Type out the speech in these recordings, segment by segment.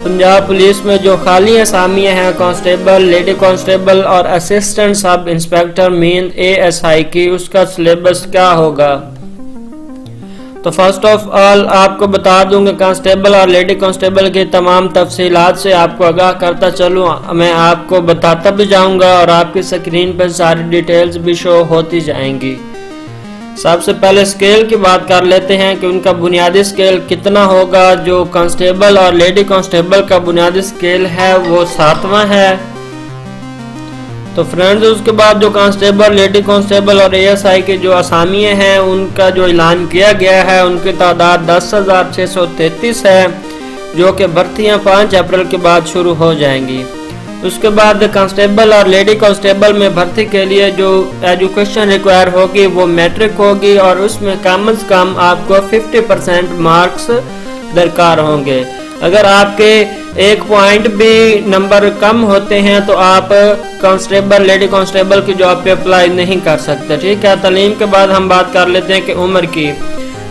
Punjab police में जो खाली असामियाँ हैं कांस्टेबल, लेडी कांस्टेबल और assistant sub inspector main ASI की, उसका सिलेबस क्या होगा। तो फर्स्ट ऑफ ऑल आपको बता दूं कि कांस्टेबल और लेडी कांस्टेबल की तमाम तफसीलात से आपको आगाह करता चलूँ, मैं आपको बताता भी जाऊंगा और आपकी स्क्रीन पर सारी डिटेल्स भी शो होती जाएंगी। सबसे पहले स्केल की बात कर लेते हैं कि उनका बुनियादी स्केल कितना होगा। जो कांस्टेबल और लेडी कांस्टेबल का बुनियादी स्केल है वो 7वां है। तो फ्रेंड्स उसके बाद जो कांस्टेबल, लेडी कांस्टेबल और ASI के जो असामियाँ हैं उनका जो ऐलान किया गया है उनकी तादाद 10,633 है, जो कि भर्तियाँ 5 अप्रैल के बाद शुरू हो जाएंगी। उसके बाद कांस्टेबल और लेडी कांस्टेबल में भर्ती के लिए जो एजुकेशन रिक्वायर होगी वो मैट्रिक होगी और उसमें कम से कम आपको 50% मार्क्स दरकार होंगे। अगर आपके 1 पॉइंट भी नंबर कम होते हैं तो आप कांस्टेबल, लेडी कांस्टेबल की जॉब पे अप्लाई नहीं कर सकते। ठीक है। तालीम के बाद हम बात कर लेते हैं कि उम्र की।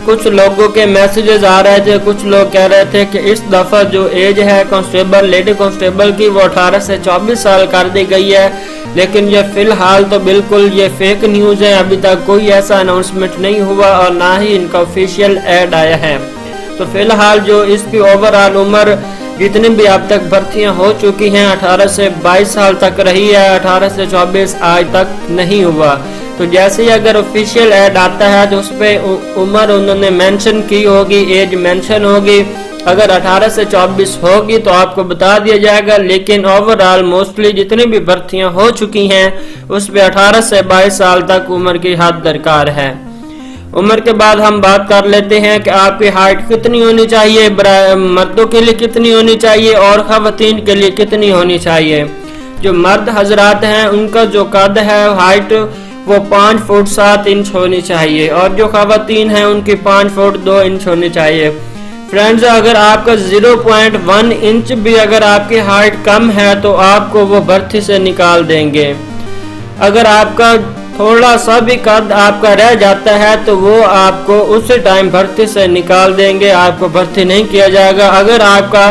कुछ लोगों के मैसेजेस आ रहे थे, कुछ लोग कह रहे थे कि इस दफ़ा जो एज है कांस्टेबल, लेडी कांस्टेबल की वो 18 से 24 साल कर दी गई है, लेकिन ये फिलहाल तो बिल्कुल ये फेक न्यूज़ है। अभी तक कोई ऐसा अनाउंसमेंट नहीं हुआ और ना ही इनका ऑफिशियल ऐड आया है। तो फिलहाल जो इसकी ओवरऑल उम्र जितनी भी अब तक भर्तियां हो चुकी हैं 18 से 22 साल तक रही है, 18 से 24 आज तक नहीं हुआ। तो जैसे ही अगर ऑफिशियल ऐड आता है तो उस पर उम्र उन्होंने मेंशन की होगी, एज मेंशन होगी। अगर 18 से 24 होगी तो आपको बता दिया जाएगा, लेकिन ओवरऑल मोस्टली जितनी भी भर्तियां हो चुकी हैं उस पर 18 से 22 साल तक उम्र की हद दरकार है। उम्र के बाद हम बात कर लेते हैं कि आपकी हाइट कितनी होनी चाहिए, मर्दों के लिए कितनी होनी चाहिए और ख़वातीन के लिए कितनी होनी चाहिए। जो मर्द हजरात हैं उनका जो कद है हाइट वो 5 फुट 7 इंच होनी चाहिए और जो ख़वातीन हैं उनकी 5 फुट 2 इंच होनी चाहिए। फ्रेंड्स अगर आपका 0.1 इंच भी अगर आपकी हाइट कम है तो आपको वो भर्ती से निकाल देंगे। अगर आपका थोड़ा सा भी कद आपका रह जाता है तो वो आपको उसी टाइम भर्ती से निकाल देंगे, आपको भर्ती नहीं किया जाएगा। अगर आपका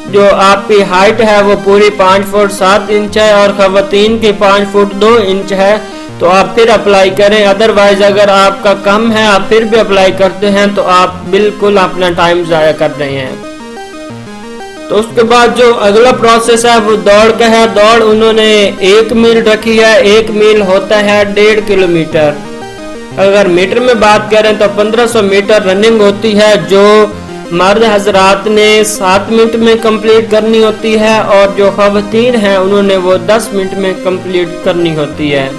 जो आपकी हाइट है वो पूरी 5 फुट 7 इंच है और ख़वातीन की 5 फुट 2 इंच है तो आप फिर अप्लाई करें। अदरवाइज अगर आपका कम है आप फिर भी अप्लाई करते हैं तो आप बिल्कुल अपना टाइम ज़ाया कर रहे हैं। तो उसके बाद जो अगला प्रोसेस है वो दौड़ का है। दौड़ उन्होंने 1 मील रखी है। 1 मील होता है 1.5 किलोमीटर। अगर मीटर में बात करें तो 1500 मीटर रनिंग होती है, जो मर्द हजरात ने 7 मिनट में कंप्लीट करनी होती है और जो ख़वातीन हैं उन्होंने वो 10 मिनट में कंप्लीट करनी होती है।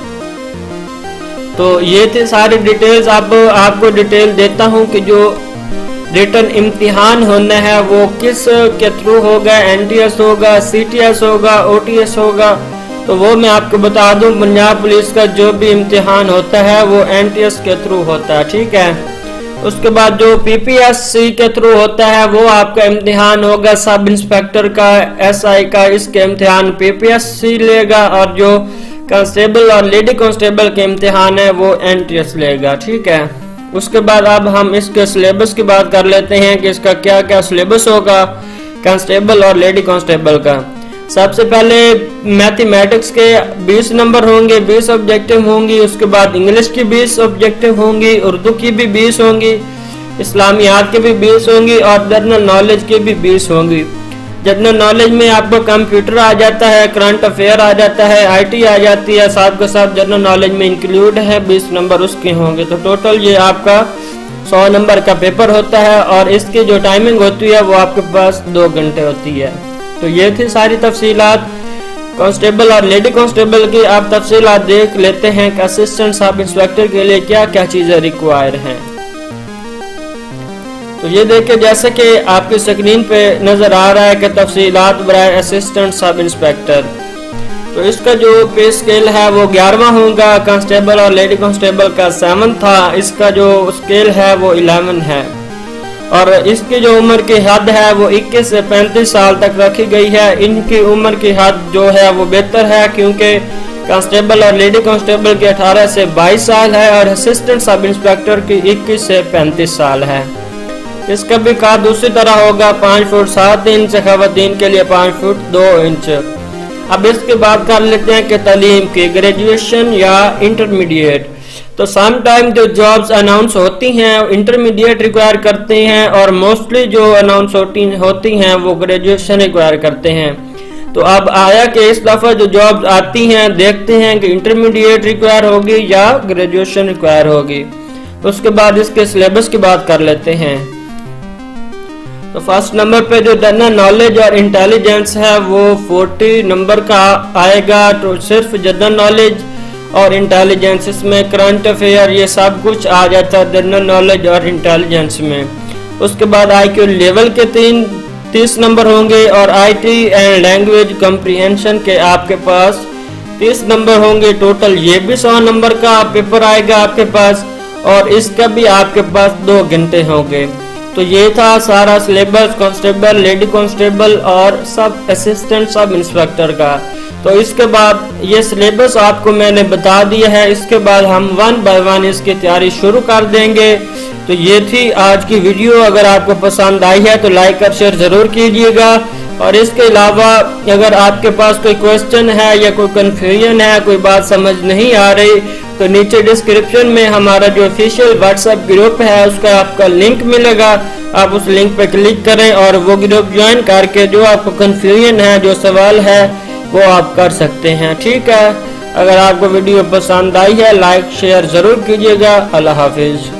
तो ये थे सारी डिटेल्स। अब आपको डिटेल देता हूँ कि जो रिटन इम्तिहान होना है वो किस के थ्रू होगा, NTS होगा, CTS होगा, OTS होगा। तो वो मैं आपको बता दूं, पंजाब पुलिस का जो भी इम्तिहान होता है वो NTS के थ्रू होता है। ठीक है। उसके बाद जो PPSC के थ्रू होता है वो आपका इम्तिहान होगा सब इंस्पेक्टर का, SI का, इसके इम्तिहान PPSC लेगा और जो कांस्टेबल और लेडी कांस्टेबल के इम्तिहान है वो NTS लेगा। ठीक है। उसके बाद अब हम इसके सिलेबस की बात कर लेते हैं कि इसका क्या क्या सिलेबस होगा कांस्टेबल और लेडी कांस्टेबल का। सबसे पहले मैथमेटिक्स के 20 नंबर होंगे, 20 ऑब्जेक्टिव होंगी। उसके बाद इंग्लिश की 20 ऑब्जेक्टिव होंगी, उर्दू की भी 20 होंगी, इस्लामियात की भी 20 होंगी और जनरल नॉलेज की भी 20 होंगी। जनरल नॉलेज में आपको कंप्यूटर आ जाता है, करंट अफेयर आ जाता है, IT आ जाती है, साथ के साथ जनरल नॉलेज में इंक्लूड है, 20 नंबर उसके होंगे। तो टोटल ये आपका 100 नंबर का पेपर होता है और इसकी जो टाइमिंग होती है वो आपके पास 2 घंटे होती है। तो ये थी सारी तफसीलात कांस्टेबल और लेडी कांस्टेबल की। आप तफसीलात देख लेते हैं कि असिस्टेंट सब इंस्पेक्टर के लिए क्या क्या चीज़ें रिक्वायर हैं। तो ये देखिए जैसे कि आपकी स्क्रीन पे नज़र आ रहा है कि तफसीलात बराए असिस्टेंट सब इंस्पेक्टर। तो इसका जो पे स्केल है वो 11वां होगा। कांस्टेबल और लेडी कांस्टेबल का 7 था, इसका जो स्केल है वो 11 है और इसकी जो उम्र की हद है वो 21 से 35 साल तक रखी गई है। इनकी उम्र की हद जो है वो बेहतर है क्योंकि कांस्टेबल और लेडी कांस्टेबल की 18 से 22 साल है और असिस्टेंट सब इंस्पेक्टर की 21 से 35 साल है। इसका भी काद उसी तरह होगा 5 फुट 7 इंच, खवातीन के लिए 5 फुट 2 इंच। अब इसके बाद कर लेते हैं कि तालीम की ग्रेजुएशन या इंटरमीडिएट। तो सम टाइम जो जॉब्स अनाउंस होती हैं इंटरमीडिएट रिक्वायर करते हैं और मोस्टली जो अनाउंस होती हैं वो ग्रेजुएशन रिक्वायर करते हैं। तो अब आया कि इस दफा जो जॉब्स आती हैं देखते हैं कि इंटरमीडिएट रिक्वायर होगी या ग्रेजुएशन रिक्वायर होगी। उसके बाद इसके सिलेबस की बात कर लेते हैं। तो फर्स्ट नंबर पे जो जनरल नॉलेज और इंटेलिजेंस है वो 40 नंबर का आएगा। तो सिर्फ जनरल नॉलेज और इंटेलिजेंस, इसमें करंट अफेयर ये सब कुछ आ जाता है जनरल नॉलेज और इंटेलिजेंस में। उसके बाद IQ लेवल के 30 नंबर होंगे और IT एंड लैंग्वेज कम्प्रीहेंशन के आपके पास 30 नंबर होंगे। टोटल ये भी 100 नंबर का पेपर आएगा आपके पास और इसका भी आपके पास 2 घंटे होंगे। तो ये था सारा सिलेबस कांस्टेबल, लेडी कांस्टेबल और सब असिस्टेंट सब इंस्पेक्टर का। तो इसके बाद ये सिलेबस आपको मैंने बता दिया है, इसके बाद हम 1 बाय 1 इसकी तैयारी शुरू कर देंगे। तो ये थी आज की वीडियो। अगर आपको पसंद आई है तो लाइक और शेयर जरूर कीजिएगा। और इसके अलावा अगर आपके पास कोई क्वेश्चन है या कोई कंफ्यूजन है, कोई बात समझ नहीं आ रही, तो नीचे डिस्क्रिप्शन में हमारा जो ऑफिशियल व्हाट्सएप ग्रुप है उसका आपका लिंक मिलेगा। आप उस लिंक पर क्लिक करें और वो ग्रुप ज्वाइन करके जो आपको कंफ्यूजन है, जो सवाल है वो आप कर सकते हैं। ठीक है, अगर आपको वीडियो पसंद आई है लाइक शेयर जरूर कीजिएगा। अल्लाह हाफिज।